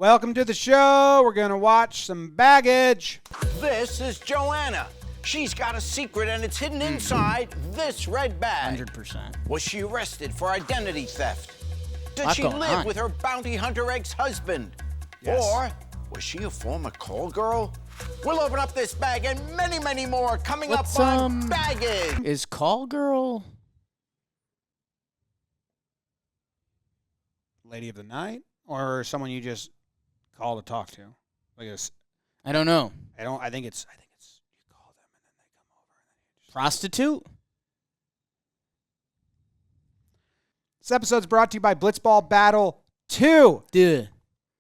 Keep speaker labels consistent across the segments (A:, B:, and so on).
A: Welcome to the show. We're going to watch some baggage.
B: This is Joanna. She's got a secret and it's hidden inside this red bag.
C: 100%.
B: Was she arrested for identity theft? Did
C: What's
B: she
C: going
B: live
C: on?
B: with her bounty hunter ex-husband?
A: Yes.
B: Or was she a former call girl? We'll open up this bag and many, many more coming
C: What's,
B: up on Baggage.
C: Is Call Girl
A: Lady of the night or someone you just call to talk to? Like a,
C: I don't know.
A: I think it's you call them and then they come over and then you just
C: Prostitute?
A: This episode's brought to you by Blitzball Battle 2.
C: Duh.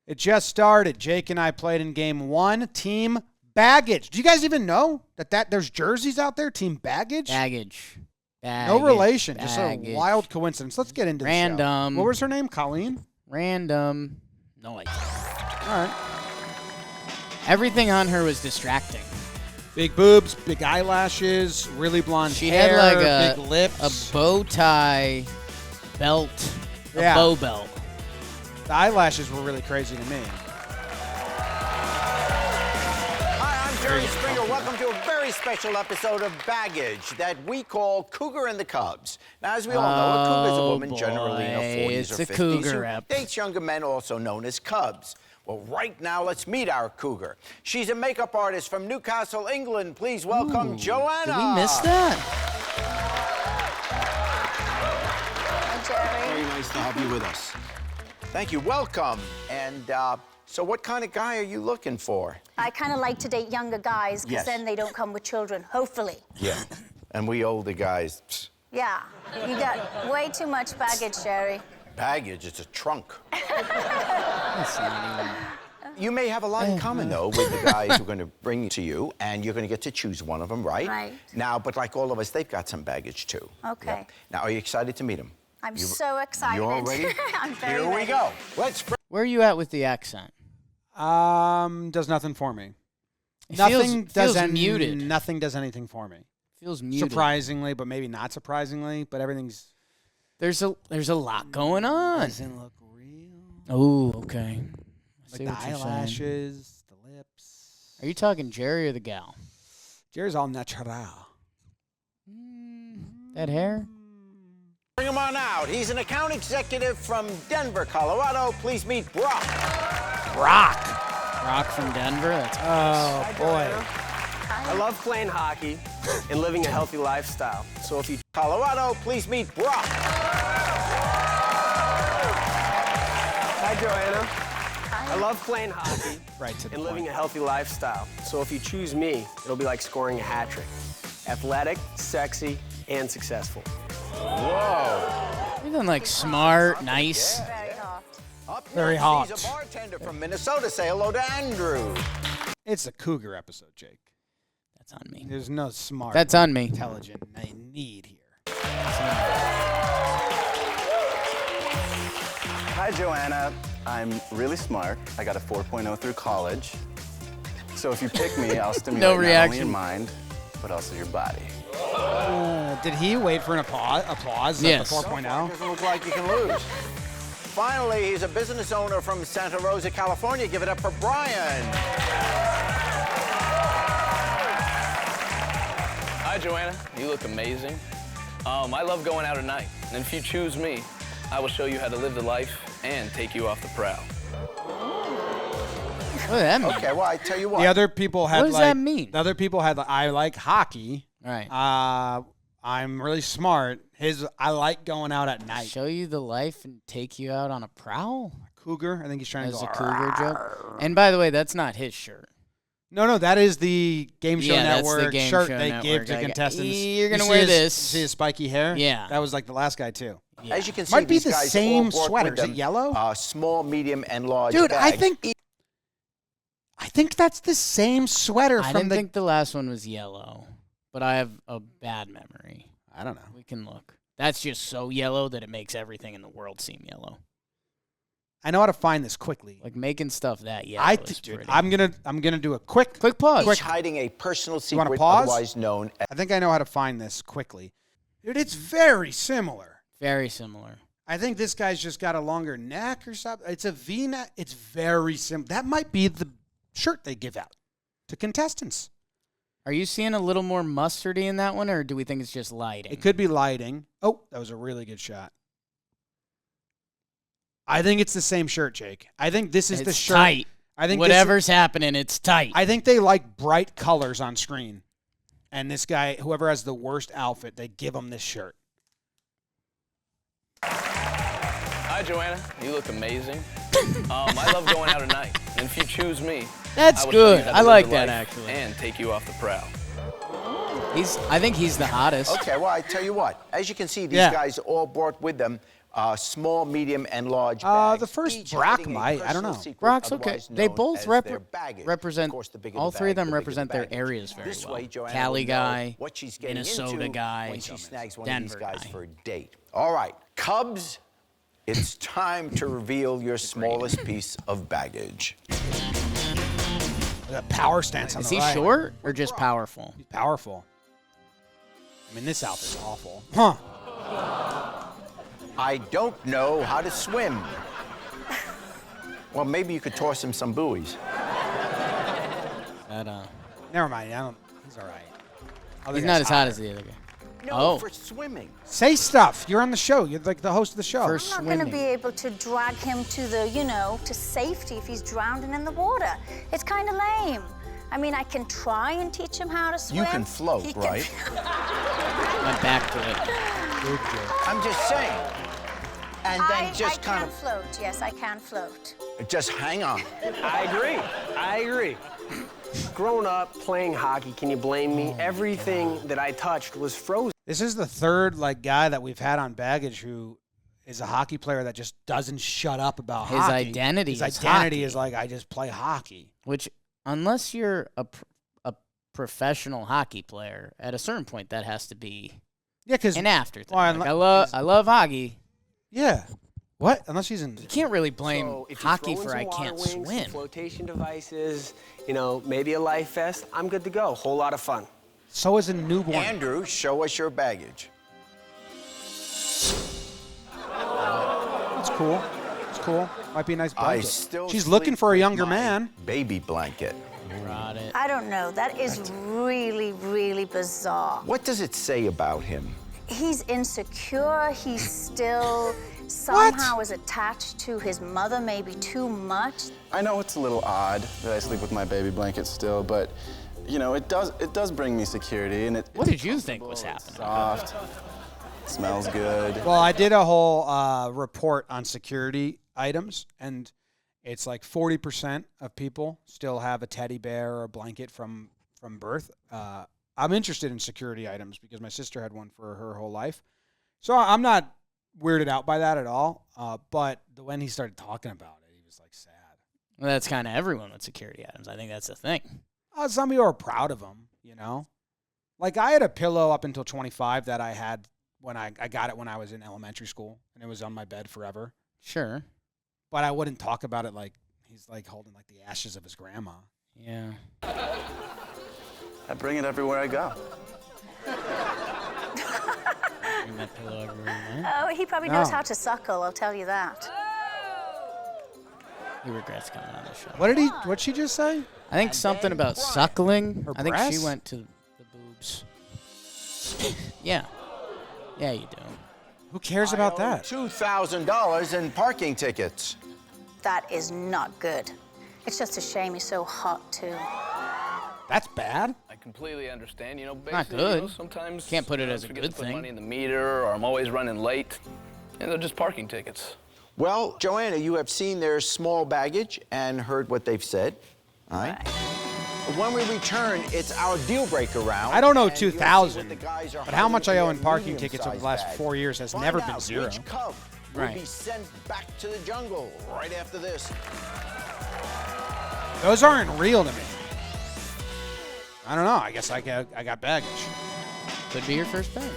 A: It just started. Jake and I played in game 1, Team Baggage. Do you guys even know that there's jerseys out there, Team Baggage?
C: Baggage.
A: No relation, just a
C: Baggage.
A: wild coincidence. Let's get into the show.
C: Random.
A: What was her name? Colleen?
C: Random. No idea.
A: All right.
C: Everything on her was distracting.
A: Big boobs, big eyelashes, really blonde
C: She
A: hair,
C: had like
A: big lips.
C: a bow tie belt,
A: Yeah.
C: a bow belt.
A: The eyelashes were really crazy to me.
B: Hi, I'm Jerry Springer. Welcome to a very special episode of Baggage that we call Cougar and the Cubs. Now, as we all know, a cougar is a woman generally in her
C: boy.
B: 40s
C: It's
B: or
C: a
B: 50s
C: cougar
B: who
C: ep.
B: dates younger men, also known as Cubs. Well, right now, let's meet our cougar. She's a makeup artist from Newcastle, England. Please welcome Joanna.
C: Did we miss that?
D: Hi, Jerry.
B: Very nice to have you with us. Thank you. Welcome. And so what kind of guy are you looking for?
D: I kind of like to date younger guys because
B: Yes.
D: then they don't come with children, hopefully.
B: Yeah. And we older guys,
D: Yeah, you got way too much baggage, Jerry.
B: baggage, it's a trunk.
C: That's not even.
B: You may have a lot in common, though, with the guys who are going to bring to you, and you're going to get to choose one of them, right?
D: Right.
B: Now, but like all of us, they've got some baggage, too.
D: Okay.
B: Now, are you excited to meet them?
D: I'm so excited.
B: You all ready?
D: I'm very
B: Here we
D: ready.
B: go. Let's...
C: Where are you at with the accent?
A: Does nothing for me.
C: It
A: Nothing
C: feels
A: does
C: muted.
A: Nothing does anything for me.
C: Feels muted.
A: Surprisingly, but maybe not surprisingly, but everything's
C: There's a lot going on.
A: doesn't look real.
C: Oh, okay. I
A: Like
C: see
A: the
C: what you're saying.
A: eyelashes, the lips.
C: Are you talking Jerry or the gal?
A: Jerry's all natural.
C: That hair?
B: Bring him on out. He's an account executive from Denver, Colorado. Please meet Brock.
C: Rock from Denver? That's
A: Oh boy.
E: I love playing hockey and living a healthy lifestyle. So if you
B: Colorado, please meet Brock.
E: Hi, Joanna. I love playing hockey
A: Right to the
E: and living
A: point.
E: a healthy lifestyle. So if you choose me, it'll be like scoring a hat trick. Athletic, sexy, and successful.
B: Whoa.
C: Even like smart, nice.
D: Very hot.
B: Up
A: Very
B: next,
A: hot.
B: He's a bartender from Minnesota. Say hello to Andrew.
A: It's a cougar episode, Jake.
C: That's on me.
A: There's no smart,
C: That's on me.
A: intelligent need here.
F: Hi, Joanna. I'm really smart. I got a 4.0 through college. So if you pick me, I'll stimulate not only
C: reaction.
F: your mind, but also your body.
A: Did he wait for an applause
C: Yes.
A: at the 4.0?
B: Doesn't look like you can lose. Finally, he's a business owner from Santa Rosa, California. Give it up for Brian.
G: Hi, Joanna. You look amazing. I love going out at night. And if you choose me, I will show you how to live the life and take you off the prowl.
C: What does that mean?
B: Okay, well, I tell you what.
A: The other people had
C: What does that mean?
A: The other people had I like hockey.
C: Right.
A: I'm really smart. I like going out at night.
C: Show you the life and take you out on a prowl?
A: Cougar. I think he's trying
C: As
A: to
C: a
A: go.
C: cougar joke. And by the way, that's not his shirt.
A: No, that is the Game Show
C: Yeah, that's the
A: Network
C: Game
A: shirt
C: Show
A: they
C: Network.
A: give to
C: I got-
A: contestants.
C: You're
A: You
C: gonna
A: see
C: wear
A: his-
C: this.
A: See his spiky hair?
C: Yeah.
A: That was like the last guy too.
B: As you can see,
A: Might be
B: these
A: the
B: guys
A: same
B: all brought
A: sweater.
B: with
A: Is it
B: them,
A: yellow?
B: Small, medium, and large
A: Dude,
B: bags.
A: I think that's the same sweater
C: I
A: from
C: didn't
A: the.
C: think the last one was yellow, but I have a bad memory.
A: I don't know.
C: We can look. That's just so yellow that it makes everything in the world seem yellow.
A: I know how to find this quickly.
C: Like making stuff that yellow is
A: Dude,
C: pretty.
A: I'm gonna do a quick.
C: Quick pause.
B: Each hiding a personal
A: You wanna
B: secret,
A: pause?
B: otherwise known as...
A: I think I know how to find this quickly. Dude, it's very similar.
C: Very similar.
A: I think this guy's just got a longer neck or something. It's a V-neck. It's very simple. That might be the shirt they give out to contestants.
C: Are you seeing a little more mustardy in that one, or do we think it's just lighting?
A: It could be lighting. Oh, that was a really good shot. I think it's the same shirt, Jake. I think this is the shirt.
C: Tight.
A: I think
C: whatever's happening, it's tight.
A: I think they like bright colors on screen. And this guy, whoever has the worst outfit, they give him this shirt.
G: Hi, Joanna. You look amazing. I love going out at night. And if you choose me,
C: That's
G: I will show you
C: good.
G: how to
C: I
G: live
C: like
G: the
C: that,
G: life
C: actually.
G: And take you off the prowl.
C: I think he's the hottest.
B: Okay, well, I tell you what. As you can see, these
A: Yeah.
B: guys all brought with them small, medium, and large bags.
A: The first
B: each
A: Brock
B: hiding a
A: might. I don't
B: personal
A: know.
B: secret,
C: Brock's okay.
B: otherwise
C: They
B: known
C: both
B: as their baggage.
C: represent,
B: Of course, the bigger
C: all
B: the
C: three of
B: bag,
C: them
B: the bigger
C: represent
B: the
C: their
B: baggage.
C: areas very
B: This
C: well.
B: way, Joanna
C: Cali
B: will know
C: guy,
B: what she's getting
C: Minnesota
B: into
C: guy,
B: when she snags one
C: Denver
B: of these guys
C: guy.
B: for a date. All right, Cubs, it's time to reveal your smallest piece of baggage.
A: The power stance on
C: Is
A: the
C: he
A: right.
C: short or just powerful?
A: He's powerful. I mean, this outfit's awful. Huh.
B: I don't know how to swim. Well, maybe you could toss him some buoys.
A: Never mind. He's all right. Other
C: He's
A: guy's
C: not as hot
A: hotter.
C: as the other guy.
B: No,
C: Oh.
B: for swimming.
A: Say stuff. You're on the show. You're like the host of the show.
C: For
D: I'm not going to
C: swimming.
D: be able to drag him to the, to safety if he's drowning in the water. It's kind of lame. I mean, I can try and teach him how to swim.
B: You can float,
D: He can-
B: right?
C: Went back to it.
B: I'm just saying. And then
D: I
B: just kind
D: can
B: of
D: float. Yes, I can float.
B: just hang on.
E: I agree. Growing up playing hockey, can you blame me? Everything that I touched was frozen.
A: This is the third guy that we've had on Baggage who is a hockey player that just doesn't shut up about
C: His
A: hockey.
C: identity
A: His
C: is
A: identity
C: hockey.
A: is like, I just play hockey.
C: Which, unless you're a professional hockey player, at a certain point that has to be
A: Yeah, because
C: an afterthought.
A: Well,
C: Like, I love hockey.
A: yeah. What? Unless he's in.
C: You can't really blame
E: So if you
C: hockey
E: throw in
C: for
E: some
C: I
E: water
C: can't
E: wings, some
C: swim.
E: flotation devices, maybe a life vest, I'm good to go. Whole lot of fun.
A: So is a newborn.
B: Andrew, show us your baggage.
A: It's cool. It's cool. Might be a nice
B: I
A: blanket.
B: still
A: She's
B: sleep
A: looking for a
B: with
A: younger
B: my
A: man.
B: Baby blanket.
C: Got it.
D: I don't know. That is really, really bizarre.
B: What does it say about him?
D: He's insecure. He's still somehow is attached to his mother, maybe too much.
F: I know it's a little odd that I sleep with my baby blanket still, but it does bring me security, and
C: What did you think was
F: it's
C: happening?
F: soft, smells good.
A: Well, I did a whole report on security items, and it's like 40% of people still have a teddy bear or a blanket from birth. I'm interested in security items because my sister had one for her whole life. So I'm not weirded out by that at all. But when he started talking about it, he was like sad.
C: Well, that's kind of everyone with security items. I think that's the thing.
A: Some people are proud of them, Like I had a pillow up until 25 that I had when I got it when I was in elementary school, and it was on my bed forever.
C: Sure.
A: But I wouldn't talk about it like he's like holding like the ashes of his grandma.
C: Yeah.
F: I bring it everywhere I go.
C: Bring that pillow everywhere you went.
D: Oh, he probably knows
A: No.
D: how to suckle, I'll tell you that.
C: He regrets coming on the show.
A: What'd she just say?
C: I think something about suckling.
A: Her
C: I think she
A: breasts?
C: went to the boobs. Yeah. Yeah, you do.
A: Who cares about that?
B: $2,000 in parking tickets.
D: That is not good. It's just a shame he's so hot, too.
A: That's bad.
G: I completely understand. Basically,
C: Not good.
G: sometimes
C: Can't put it
G: I
C: as a
G: forget
C: good
G: to put
C: thing.
G: money in the meter, or I'm always running late, and they're just parking tickets.
B: Well, Joanna, you have seen their small baggage and heard what they've said. All right. When we return, it's our deal breaker round.
A: I don't know
B: and you'll see
A: 2,000,
B: what the guys are
A: but how much I
B: hiding
A: owe
B: in
A: in
B: their
A: parking tickets over the last
B: medium-sized
A: 4 years
B: bags.
A: has never
B: Find
A: been
B: out
A: zero.
B: Which cub will
C: Right.
B: be sent back to the jungle right after this.
A: Those aren't real to me. I don't know. I guess I got baggage.
C: Could be your first bag.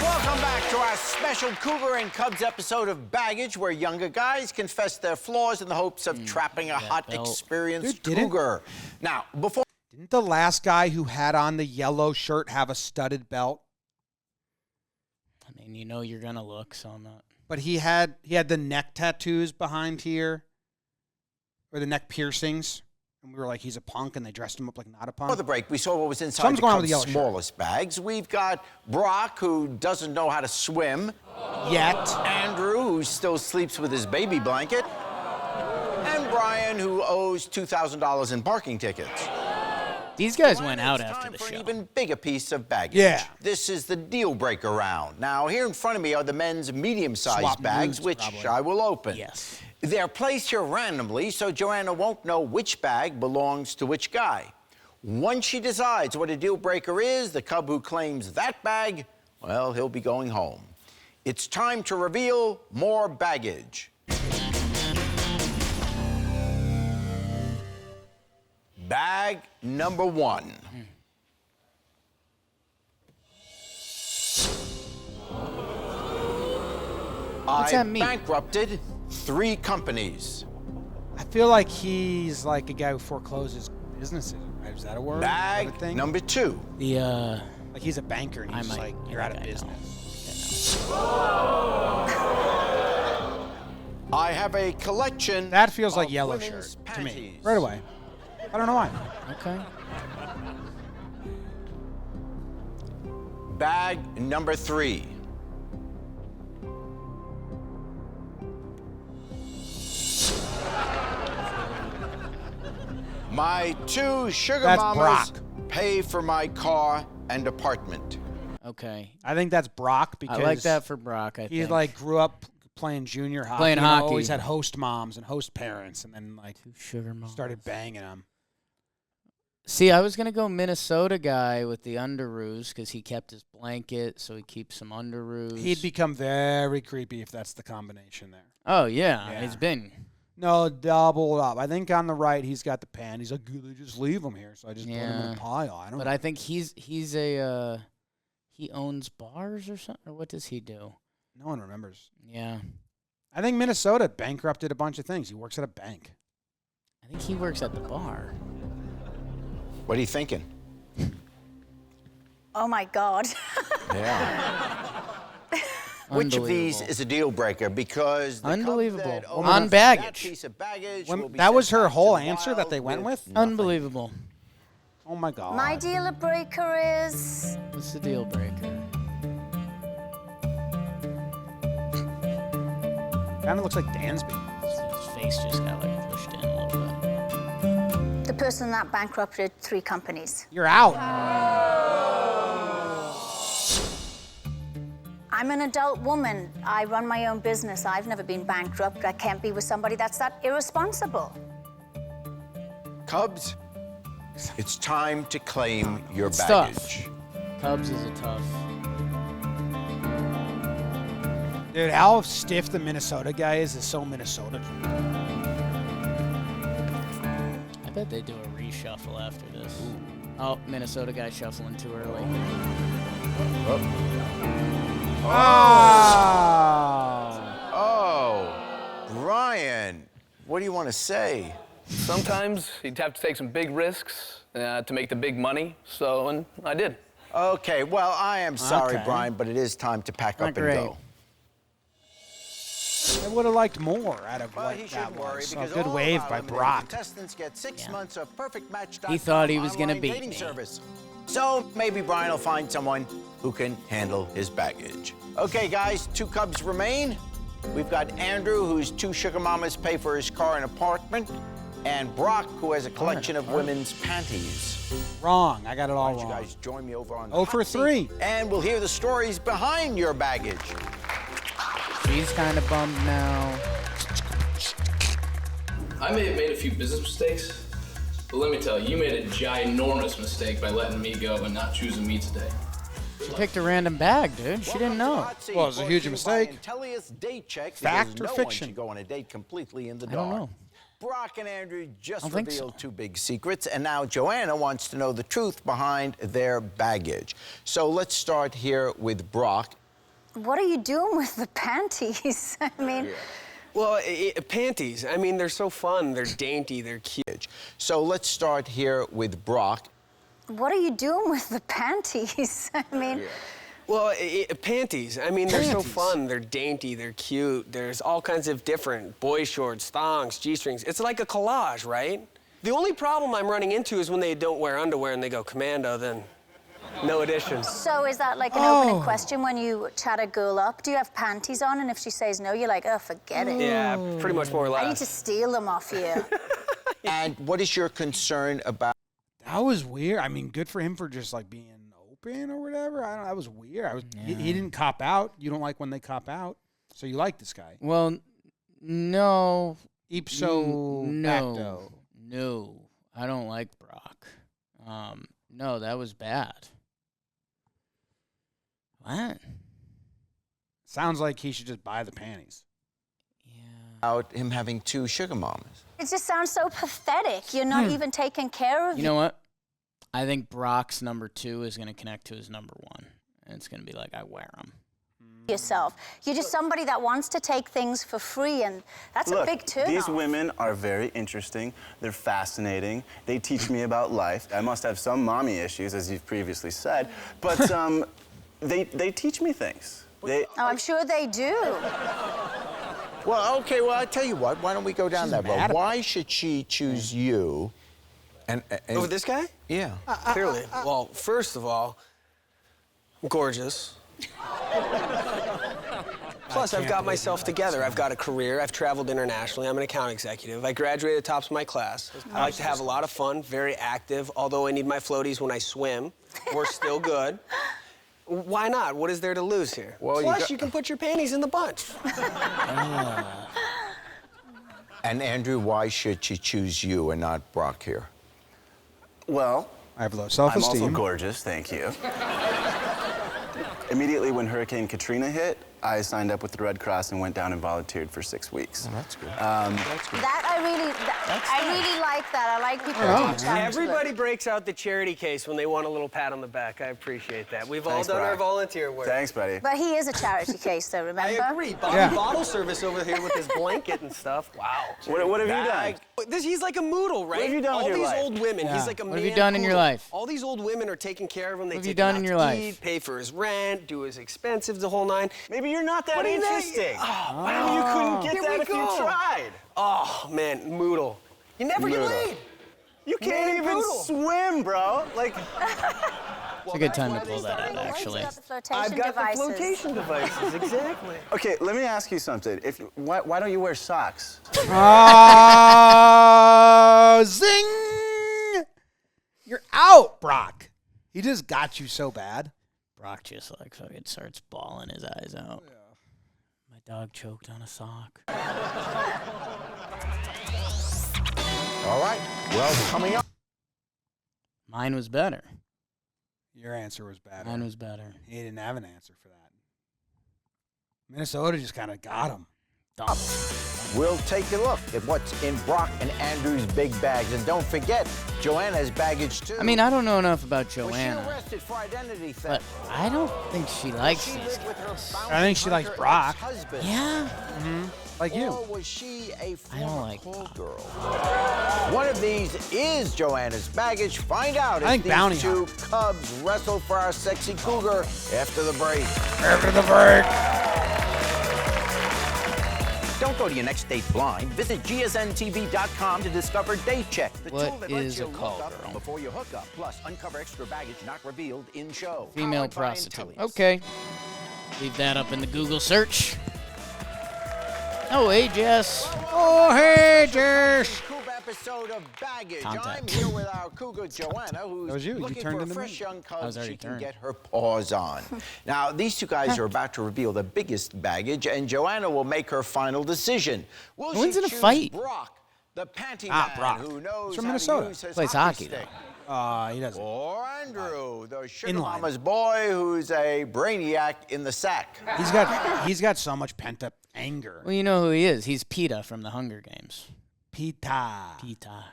B: Welcome back to our special Cougar and Cubs episode of Baggage, where younger guys confess their flaws in the hopes of trapping a hot,
C: belt.
B: experienced
A: Dude, didn't-
B: cougar. Now, before
A: Didn't the last guy who had on the yellow shirt have a studded belt?
C: I mean, you know you're gonna look, so I'm not.
A: But he had the neck tattoos behind here, or the neck piercings, and we were like, he's a punk, and they dressed him up like not a punk.
B: Before the break, we saw what was inside
A: Something's
B: the
A: going on with
B: Cubs'
A: the yellow shirt.
B: smallest bags. We've got Brock, who doesn't know how to swim.
A: Yet.
B: Andrew, who still sleeps with his baby blanket. And Brian, who owes $2,000 in parking tickets.
C: These guys
B: Brian,
C: went out
B: it's
C: after
B: time
C: the
B: for
C: show.
B: an even bigger piece of baggage.
A: Yeah.
B: This is the deal breaker round. Now, here in front of me are the men's medium-sized
A: Swap
B: bags,
A: nudes,
B: which
A: probably.
B: I will open.
C: Yes.
B: They're placed here randomly, so Joanna won't know which bag belongs to which guy. Once she decides what a deal breaker is, the Cub who claims that bag, well, he'll be going home. It's time to reveal more baggage. Bag number 1.
C: What's
B: I
C: that mean?
B: bankrupted 3 companies.
A: I feel like he's like a guy who forecloses businesses. Right? Is that a word? Is that a
B: Bag
A: thing?
B: number 2.
C: The
A: Like he's a banker, and
C: I
A: he's just
C: might-
A: like,
C: I
A: you're out
C: think
A: of
C: I know.
A: business.
B: I have a collection.
A: That feels like
B: of
A: yellow
B: women's
A: shirt to me,
B: panties.
A: right away. I don't know why.
C: okay.
B: Bag number 3. My 2 sugar
A: That's
B: mamas
A: Brock.
B: pay for my car and apartment.
C: Okay.
A: I think that's Brock because
C: I like that for Brock. I
A: he
C: think.
A: like grew up playing junior hockey.
C: Playing
A: and
C: hockey.
A: Always had host moms and host parents, and then like
C: Sugar mom.
A: started banging them.
C: See, I was gonna go Minnesota guy with the underoos because he kept his blanket, so he keeps some underoos.
A: He'd become very creepy if that's the combination there.
C: Oh yeah,
A: Yeah.
C: it's been.
A: No, double up. I think on the right he's got the pan. He's like, they just leave him here, so I just put him in
C: Yeah.
A: a pile. I don't.
C: But I think he's a he owns bars or something. Or what does he do?
A: No one remembers.
C: Yeah,
A: I think Minnesota bankrupted a bunch of things. He works at a bank.
C: I think he works at the bar.
B: What are you thinking?
D: Oh my God.
B: Yeah. Which of these
C: Unbelievable.
B: is a deal breaker? Because the Cub
C: Unbelievable.
B: that owns
C: On
B: that
C: baggage.
B: piece of baggage
A: When-
B: will be
A: that was
B: sent
A: her
B: back to
A: whole
B: the
A: answer that
B: wild
A: they went with?
B: nothing.
C: Unbelievable.
A: Oh my god.
D: My deal breaker is
C: What's the deal breaker?
A: Kind of looks like Dansby.
C: His face just got like pushed in a little bit.
D: the person that bankrupted 3 companies.
A: You're out.
D: I'm an adult woman. I run my own business. I've never been bankrupt. I can't be with somebody that's that irresponsible.
B: Cubs, it's time to claim your
C: It's tough.
B: baggage.
C: Cubs is a tough.
A: Dude, how stiff the Minnesota guy is so Minnesota.
C: I bet they do a reshuffle after this. Oh, Minnesota guy shuffling too early.
B: Oh, Brian, what do you want to say?
G: Sometimes you'd have to take some big risks to make the big money, and I did.
B: Okay, well, I am sorry,
A: Okay.
B: Brian, but it is time to pack
C: Not
B: up and
C: great.
B: go.
A: I would have liked more out of
B: Well,
A: what
B: he
A: that
B: shouldn't worry
A: was.
B: because
A: good
B: all
A: wave
B: of our
A: by
B: eliminated
A: Brock.
B: contestants get 6
C: Yeah.
B: months of perfectmatch.com
C: He thought he was gonna
B: online
C: beat
B: dating
C: me.
B: service. So maybe Brian will find someone who can handle his baggage. Okay, guys, 2 Cubs remain. We've got Andrew, whose 2 sugar mamas pay for his car and apartment, and Brock, who has a collection of women's panties.
A: Wrong. I got it all
B: Why don't you
A: wrong.
B: guys join me over on the
A: 0 for
B: hot seat,
A: 3.
B: and we'll hear the stories behind your baggage.
C: She's kind of bummed now.
G: I may have made a few business mistakes, but let me tell you, you made a ginormous mistake by letting me go and not choosing me today.
C: She picked a random bag, dude. She didn't know.
A: Well, it was a huge mistake. Fact or
B: no
A: fiction?
B: One should go on a date completely in the
C: I
B: dark.
C: don't know.
B: Brock and Andrew just
C: I don't think
B: revealed
C: so.
B: 2 big secrets, and now Joanna wants to know the truth behind their baggage. So let's start here with Brock.
D: What are you doing with the panties? I mean,
E: Well, panties. I mean, they're so fun. They're dainty. They're cute.
B: So let's start here with Brock.
D: what are you doing with the panties? I mean,
E: Well, panties. I mean, they're so
A: Panties.
E: fun. They're dainty. They're cute. There's all kinds of different boy shorts, thongs, G-strings. It's like a collage, right? The only problem I'm running into is when they don't wear underwear and they go commando, then no addition.
D: So is that like an opening question when you chat a girl up? Do you have panties on? And if she says no, you're like, oh, forget it.
E: Yeah, pretty much more or less.
D: I need to steal them off you.
B: And what is your concern about?
A: That was weird. I mean, good for him for just like being open or whatever. I don't know. That was weird. He didn't cop out. You don't like when they cop out. So you like this guy.
C: Well, no.
A: Ipso facto.
C: No. I don't like Brock. No, that was bad. What?
A: Sounds like he should just buy the panties.
C: Yeah.
B: About him having 2 sugar mamas?
D: It just sounds so pathetic. You're not even taking care of
C: You know what? I think Brock's number 2 is going to connect to his number 1. And it's going to be like, I wear them.
D: yourself. You're just somebody that wants to take things for free, and that's a big turn-off.
F: These women are very interesting. They're fascinating. They teach me about life. I must have some mommy issues, as you've previously said, but they teach me things.
D: Oh, I'm sure they do.
B: Well, okay, well, I tell you what, why don't we go down that road? Why should she choose you? And
E: over this guy?
B: Yeah.
E: Clearly. Well, first of all, I'm gorgeous. Plus, I've got myself together. I've got a career. I've traveled internationally. I'm an account executive. I graduated tops of my class. I like to have a lot of fun, very active, although I need my floaties when I swim. We're still good. Why not? What is there to lose here?
B: Well,
E: Plus, you can put your panties in the bunch.
B: And Andrew, why should she choose you and not Brock here?
F: Well,
A: I have low
F: I'm
A: self-esteem.
F: also gorgeous, thank you. Immediately when Hurricane Katrina hit, I signed up with the Red Cross and went down and volunteered for 6 weeks.
B: Oh, that's good.
F: That's good.
D: I really like that. I like people who do charity
E: Everybody
D: work.
E: breaks out the charity case when they want a little pat on the back. I appreciate that. We've all
F: Thanks,
E: done our
F: Brock.
E: volunteer work.
F: Thanks, buddy.
D: But he is a charity case, though, remember?
E: I agree. Bottle service over here with his blanket and stuff. Wow.
F: What have you done?
E: He's like a Moodle, right?
F: What have you done
E: all
F: with your
E: these
F: life?
E: old women.
C: Yeah.
E: He's like a
C: What
E: man
C: have you done in your
E: poodle.
C: life?
E: All these old women are taking care of him. They
C: What have
E: take
C: you done
E: him
C: in
E: out
C: your
E: to
C: life?
E: eat, pay for his rent, do his expensive, the whole nine.
F: Maybe you're not that
E: What do you know?
F: interesting.
E: Oh,
F: Maybe you couldn't get
E: Here
F: that
E: we
F: if you
E: go.
F: tried.
E: Oh, man, Moodle. You never get
F: Moodle.
E: laid.
F: You can't even
E: Poodle.
F: swim, bro. Like,
C: It's a good time to pull that out, actually.
D: Got the flotation
E: I've got
D: devices.
E: the flotation devices, exactly.
F: okay, let me ask you something. Why don't you wear socks?
A: Zing! You're out, Brock. He just got you so bad.
C: Brock just like fucking starts bawling his eyes out. My dog choked on a sock.
B: All right, well, coming up.
C: Mine was better.
A: Your answer was better.
C: Mine was better.
A: He didn't have an answer for that. Minnesota just kind of got him.
B: We'll take a look at what's in Brock and Andrew's big bags. And don't forget, Joanna's baggage, too.
C: I mean, I don't know enough about
B: Was she
C: Joanna,
B: arrested for identity
C: but
B: theft?
C: I don't think she likes
B: She
C: these
B: lived with her
C: guys.
B: bounty
A: I think she likes
B: hunter
A: Brock.
B: ex-husband.
C: Yeah.
A: Like you.
B: Or was she a
C: I don't
B: former
C: like
B: call
C: Brock.
B: girl? One of these is Joanna's baggage. Find out
A: I
B: if
A: think
B: these
A: bounty
B: two cubs wrestle for our sexy cougar after the break.
A: After the break.
B: Don't go to your next date blind. Visit gsntv.com to discover Date Check, the
C: What
B: tool that lets
C: is
B: you
C: a
B: look
C: call
B: up
C: girl?
B: before you hook up. Plus, uncover extra baggage not revealed in show.
C: Female
B: Powered by
C: prostitute.
B: Intellius.
C: Okay. Leave that up in the Google search. Oh, hey, Jess.
A: Oh, hey, Jess.
B: Cougar episode of Baggage.
C: Contact.
B: I'm here with our cougar Joanna, who's
A: That was you. You
B: looking
A: turned
B: for a
A: into
B: fresh
A: me.
B: young
C: I
B: cub
C: was already
B: she can
C: turned.
B: get her paws on. Now, these two guys are about to reveal the biggest baggage, and Joanna will make her final decision. Will
C: No one's
B: she
C: in a
B: choose
C: fight.
B: Brock, the panty
A: Ah,
B: man
A: Brock.
B: who knows
A: He's from
B: how
A: Minnesota.
B: to use his
C: Plays
B: hockey
C: hockey,
B: stick?
A: He doesn't.
B: Or Andrew, the sugar
A: Inline.
B: mama's boy who's a brainiac in the sack.
A: He's got so much pent up anger.
C: Well, you know who he is. He's PETA from the Hunger Games.
A: Pita.
C: PETA.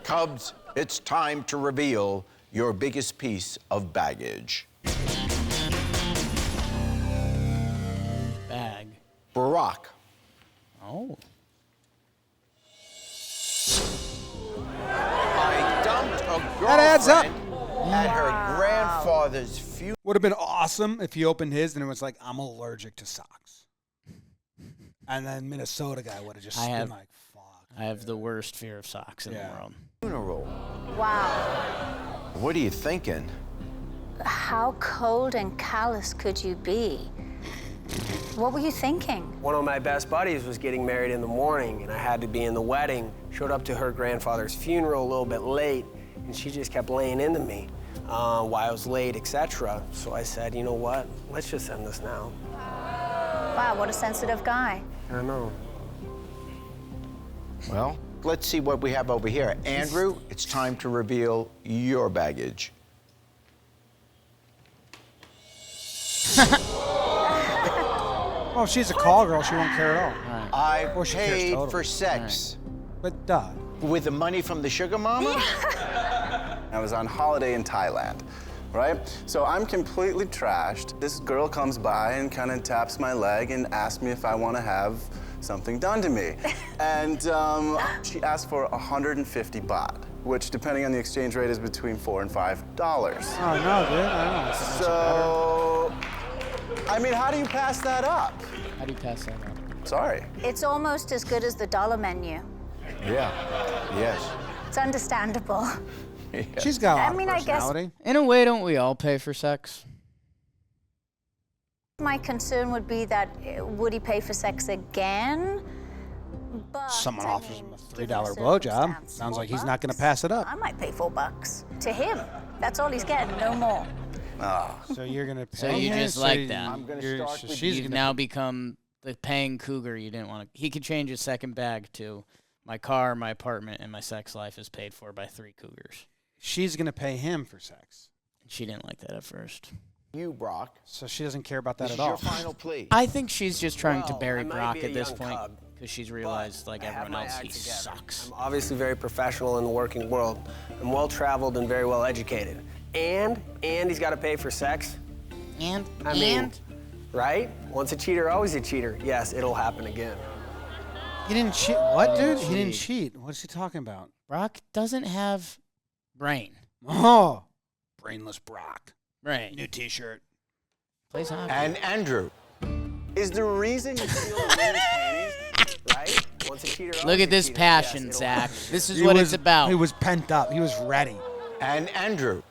B: Cubs, it's time to reveal your biggest piece of baggage.
C: Bag.
B: Barack.
C: Oh.
B: I dumped a
A: That adds up.
B: girlfriend at her grandfather's funeral.
A: Would have been awesome if he opened his and it was like, I'm allergic to socks. And then Minnesota guy would have just been like, fuck.
C: I have the worst fear of socks in the world.
B: Funeral.
D: Wow.
B: What are you thinking?
D: How cold and callous could you be? What were you thinking?
E: One of my best buddies was getting married in the morning, and I had to be in the wedding. Showed up to her grandfather's funeral a little bit late, and she just kept laying into me why I was late, etc. So I said, you know what? Let's just end this now.
D: Wow, what a sensitive guy.
E: I know.
B: Well, let's see what we have over here. Andrew, it's time to reveal your baggage.
A: Oh, she's a call girl. She won't care at all.
B: I
A: Or she cares
B: paid
A: totally.
B: for sex.
A: But duh.
B: With the money from the sugar mama?
F: I was on holiday in Thailand, right? So I'm completely trashed. This girl comes by and kind of taps my leg and asks me if I want to have something done to me. And she asked for 150 baht, which depending on the exchange rate is between $4 and $5.
A: Oh, no, dude. I don't know.
F: So, I mean, how do you pass that up?
C: How do you pass that up?
F: Sorry.
D: It's almost as good as the dollar menu.
B: Yeah. Yes.
D: It's understandable.
A: She's got a lot
D: I mean,
A: of
D: I guess-
A: personality.
C: In a way, don't we all pay for sex?
D: My concern would be that would he pay for sex again? But
A: Someone
D: I
A: offers
D: mean,
A: him a
D: given
A: $3
D: the
A: blowjob.
D: circumstance,
A: Sounds like he's
D: $4
A: not going to pass it up.
D: I might pay $4 to him. That's all he's getting, no more.
A: So you're going to pay.
C: So you just like that.
B: I'm gonna
A: you're-
B: start
A: so
B: with
A: she's
C: You've
A: gonna
C: now become the paying cougar you didn't want to. He could change his second bag to my car, my apartment, and my sex life is paid for by 3 cougars.
A: She's going to pay him for sex.
C: She didn't like that at first.
B: you, Brock.
A: So she doesn't care about that
B: This
A: at
B: is
A: all.
B: your final plea.
C: I think she's just trying to
E: Well,
C: bury
E: I might
C: Brock
E: be a
C: at this
E: young
C: point
E: cub,
C: because she's realized, like
E: I have
C: everyone
E: my
C: else,
E: act
C: he
E: together.
C: sucks.
E: I'm obviously very professional in the working world. I'm well-traveled and very well-educated. And he's got to pay for sex.
C: And
E: I mean, right? Once a cheater, always a cheater. Yes, it'll happen again.
A: He didn't cheat. What, dude? He didn't
C: cheat.
A: cheat. What's he talking about?
C: Brock doesn't have brain.
A: Oh, brainless Brock.
C: Right.
A: New T-shirt.
C: Plays hockey.
B: And Andrew.
F: Is the reason you steal the women's panties?
E: Right? Once a cheater,
C: Look
E: always
C: at
E: a
C: this
E: cheater.
C: passion,
E: Yes, it'll
C: Zach.
E: happen.
C: This is
A: He
C: what
A: was-
C: it's about.
A: He was pent up. He was ready.
B: And Andrew.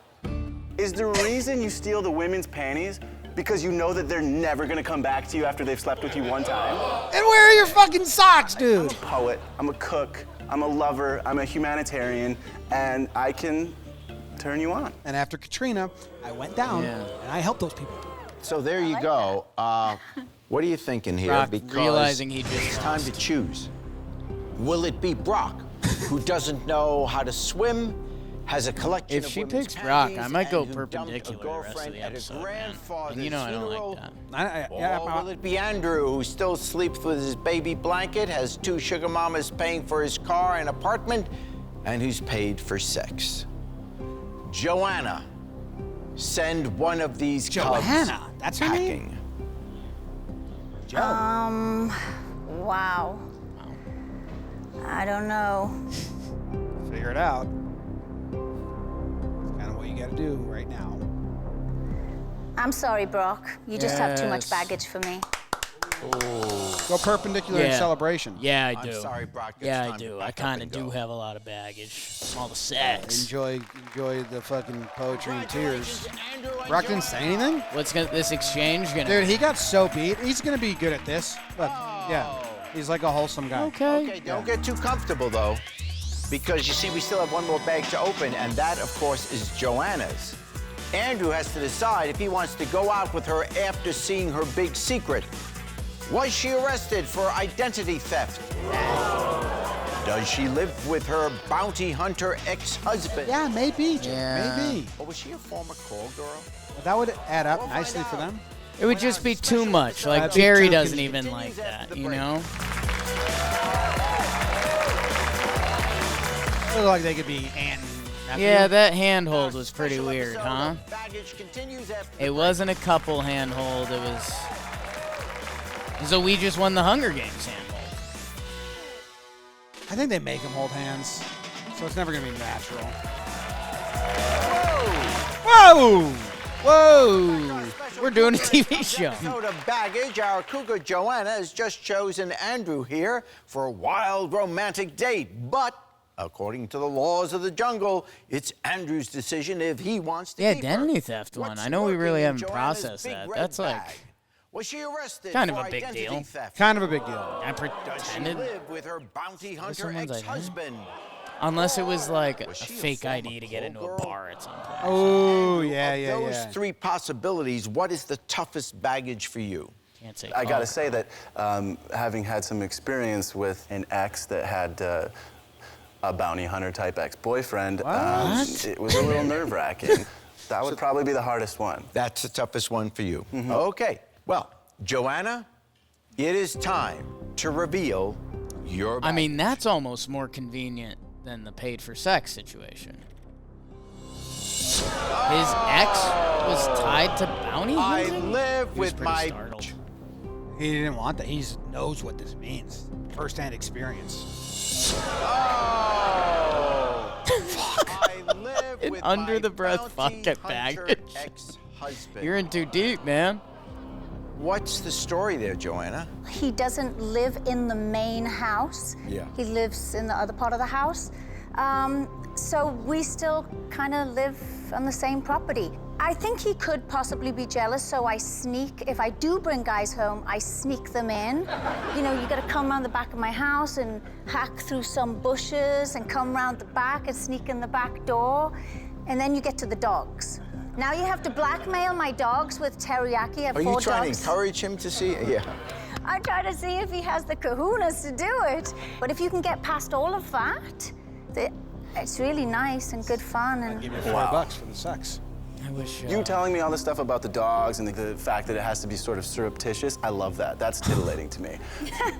F: Is the reason you steal the women's panties because you know that they're never gonna come back to you after they've slept with you one time?
A: And where are your fucking socks, dude?
F: Poet, I'm a cook, I'm a lover, I'm a humanitarian, and I can turn you on.
A: And after Katrina, I went down
C: Yeah.
A: and I helped those people.
B: So there you go. What are you thinking here?
C: Brock
B: Because
C: realizing he just
B: it's time to choose. Will it be Brock, who doesn't know how to swim, has a collection
C: If
B: of
C: she
B: women's
C: picks Brock,
B: panties,
C: I might go
B: and who dumped a
C: perpendicular the rest of
B: girlfriend
C: the
B: at
C: episode,
B: his
C: man.
B: grandfather's
C: And you know I don't
B: funeral?
C: like that.
B: Or will it be Andrew, who still sleeps with his baby blanket, has 2 sugar mamas paying for his car and apartment, and who's paid for sex? Joanna, send one of these cubs
A: Joanna, that's her name?
B: packing.
D: Wow. I don't know.
A: Figure it out. It's kind of what you got to do right now.
D: I'm sorry, Brock. You just have too much
C: Yes.
D: baggage for me.
A: Go perpendicular in
C: Yeah.
A: celebration.
C: Yeah, I
B: I'm
C: do.
B: sorry, Brock, it's
C: Yeah,
B: time
C: I
B: to
C: do.
B: pack
C: I
B: up
C: kind of
B: and
C: do
B: go.
C: have a lot of baggage. All the sex.
A: Enjoy the fucking poetry and tears.
B: Andrew and
A: Brock didn't say anything?
C: What's this exchange gonna
A: Dude, he got so beat. He's going to be good at this. Look, yeah. He's like a wholesome guy.
B: Okay, don't get too comfortable, though, because you see, we still have one more bag to open, and that, of course, is Joanna's. Andrew has to decide if he wants to go out with her after seeing her big secret. Was she arrested for identity theft? And does she live with her bounty hunter ex-husband?
A: Yeah, maybe. Jake,
C: Yeah.
A: Maybe.
B: Or was she a former call girl?
A: But that would add up nicely for them.
C: It would just be too much. Like
A: That'd be
C: Jerry
A: too
C: doesn't
A: confusing.
C: even like that, you know?
A: Look like they could be aunt and nephew.
C: Yeah, that handhold was pretty weird, huh?
B: Baggage continues after the
C: It
B: break.
C: wasn't a couple handhold. It was. So we just won the Hunger Games handhold.
A: I think they make them hold hands, so it's never going to be natural. Whoa!
C: Whoa! We're doing a TV show.
B: Episode of Baggage. Our cougar Joanna has just chosen Andrew here for a wild romantic date. But according to the laws of the jungle, it's Andrew's decision if he wants to
C: The
B: keep her.
C: identity theft one.
B: What's
C: I know we
B: lurking
C: really
B: in
C: haven't
B: Joanna's
C: processed
B: big
C: that.
B: red
C: That's like
B: bag? Was she arrested
C: kind of
B: for
C: a big
B: identity
C: deal.
B: theft?
A: Kind of a big deal.
C: I
B: Does she
C: pretended.
B: live with her bounty hunter
C: someone's identity?
B: ex-husband?
C: Unless it was like a
B: Was she a
C: fake
B: former
C: ID to get into a
B: call girl?
C: bar at some point.
A: Oh,
B: Andrew,
A: yeah,
B: of
A: yeah,
B: those
A: yeah.
B: three possibilities, what is the toughest baggage for you?
C: Can't say.
F: I gotta
C: call.
F: say that having had some experience with an ex that had a bounty hunter type ex-boyfriend, it was a little nerve-wracking. That would probably be the hardest one.
B: That's the toughest one for you. Okay, well, Joanna, it is time to reveal your
C: I mean, that's almost more convenient than the paid for sex situation. His ex was tied to bounty
B: I
C: hunting?
B: live
C: He was
B: with
C: pretty
B: my...
C: startled.
A: He didn't want that. He knows what this means. First-hand experience.
B: Oh! I live
C: An
B: with
C: under
B: my
C: the breath
B: bounty
C: bucket
B: hunter
C: baggage.
B: ex-husband.
C: You're in too deep, man.
B: What's the story there, Joanna?
D: He doesn't live in the main house.
B: Yeah.
D: He lives in the other part of the house. So we still kind of live on the same property. I think he could possibly be jealous, so I sneak. If I do bring guys home, I sneak them in. You know, you gotta come around the back of my house and hack through some bushes and come around the back and sneak in the back door. And then you get to the dogs. Now you have to blackmail my dogs with teriyaki. I have
B: Are
D: 4
B: you trying
D: dogs.
B: to encourage him to see? Yeah.
D: I try to see if he has the kahunas to do it. But if you can get past all of that, it's really nice and good fun. And
A: Give you $4 for the sex.
C: I wish.
F: You telling me all this stuff about the dogs and the fact that it has to be sort of surreptitious, I love that. That's titillating to me.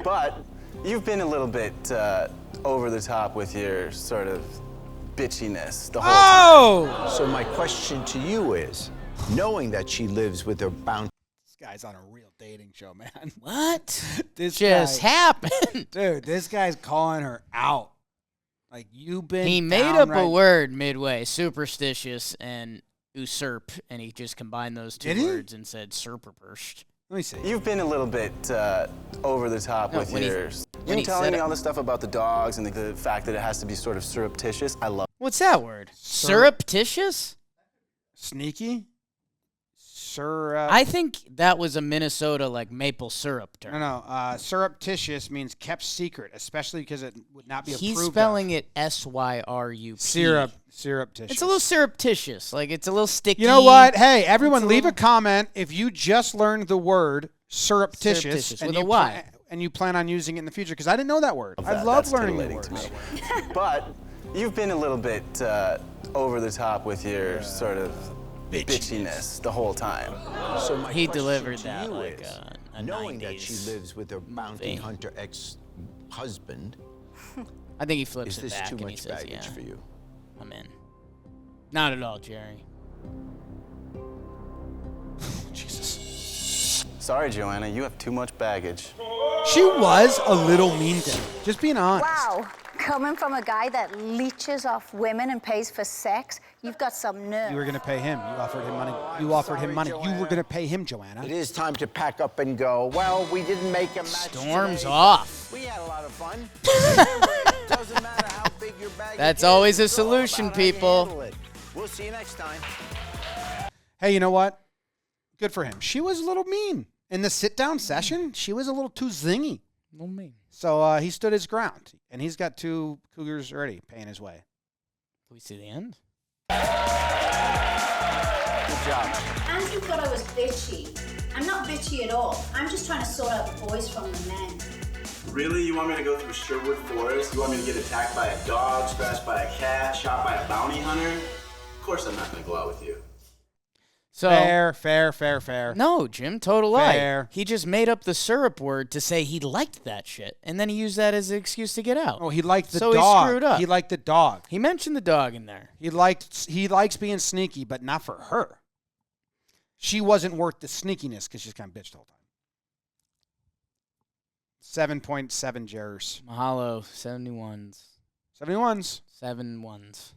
F: But you've been a little bit over the top with your sort of bitchiness the whole time.
B: So my question to you is, knowing that she lives with her bounty...
A: This guy's on a real dating show, man.
C: What?
A: This
C: just
A: guy,
C: happened?
A: dude, this guy's calling her out. Like, you've been
C: He made up a
A: downright-
C: word midway, superstitious and usurp, and he just combined those two
A: Did he?
C: words and said surperburst.
A: Let me see.
F: You've been a little bit over the top
C: No,
F: with
C: when he-
F: your...
C: when
F: You
C: he
F: telling
C: said
F: me
C: it-
F: all this stuff about the dogs and the fact that it has to be sort of surreptitious, I love
C: What's that word? Surreptitious?
A: Sneaky? Syrup.
C: I think that was a Minnesota like maple syrup term.
A: No. Surreptitious means kept secret, especially because it would not be
C: He's
A: approved
C: spelling
A: of.
C: it S-Y-R-U-P.
A: Surreptitious.
C: It's a little surreptitious. Like, it's a little sticky.
A: You know what? Hey, everyone,
C: It's a
A: leave a
C: little-
A: comment if you just learned the word surreptitious,
C: Surreptitious,
A: and
C: with
A: you
C: a Y.
A: and you plan on using it in the future, because I didn't know that word. I
F: that.
A: love
F: That's
A: learning new
F: titillating
A: words.
F: to me. But you've been a little bit over the top with your sort of bitchiness the whole time.
B: So my
C: He
B: question
C: delivered
B: to
C: that
B: you
C: like
B: is,
C: a
B: knowing that she
C: 90s
B: lives with her bounty
C: movie.
B: hunter ex-husband,
C: I think he flips
B: is
C: it
B: this
C: back
B: too
C: and he
B: much
C: says,
B: baggage
C: yeah,
B: for you?
C: I'm in. Not at all, Jerry.
A: Jesus.
F: Sorry, Joanna, you have too much baggage.
A: She was a little mean to him. Just being honest.
D: wow, coming from a guy that leeches off women and pays for sex, you've got some nerve.
A: You were going to pay him. You offered him money. You offered him
B: sorry,
A: money. You
B: Joanna.
A: were going to pay him, Joanna.
B: It is time to pack up and go. Well, we didn't make a match
C: Storm's
B: today,
C: off.
B: but we had a lot of fun. Remember, it doesn't matter how big your baggage
C: That's
B: is,
C: always a
B: it's all
C: solution,
B: about how you
C: people.
B: handle it. We'll see you next time.
A: Hey, you know what? Good for him. She was a little mean. In the sit-down session, she was a little too zingy.
C: No me.
A: So he stood his ground, and he's got 2 cougars already paying his way.
C: Can we see the end?
B: Good job.
D: Andrew thought I was bitchy. I'm not bitchy at all. I'm just trying to sort out the boys from the men.
F: Really? You want me to go through Sherwood Forest? You want me to get attacked by a dog, scratched by a cat, shot by a bounty hunter? Of course I'm not going to go out with you.
C: So,
A: Fair.
C: no, Jim, total lie.
A: Fair.
C: He just made up the syrup word to say he liked that shit, and then he used that as an excuse to get out.
A: Oh, he liked the
C: So
A: dog.
C: he screwed up.
A: He liked the dog.
C: He mentioned the dog in there.
A: He likes being sneaky, but not for her. She wasn't worth the sneakiness because she's kind of bitched the whole time. 7.7 Jers.
C: Mahalo, 71s.
A: 71s.
C: 7 ones.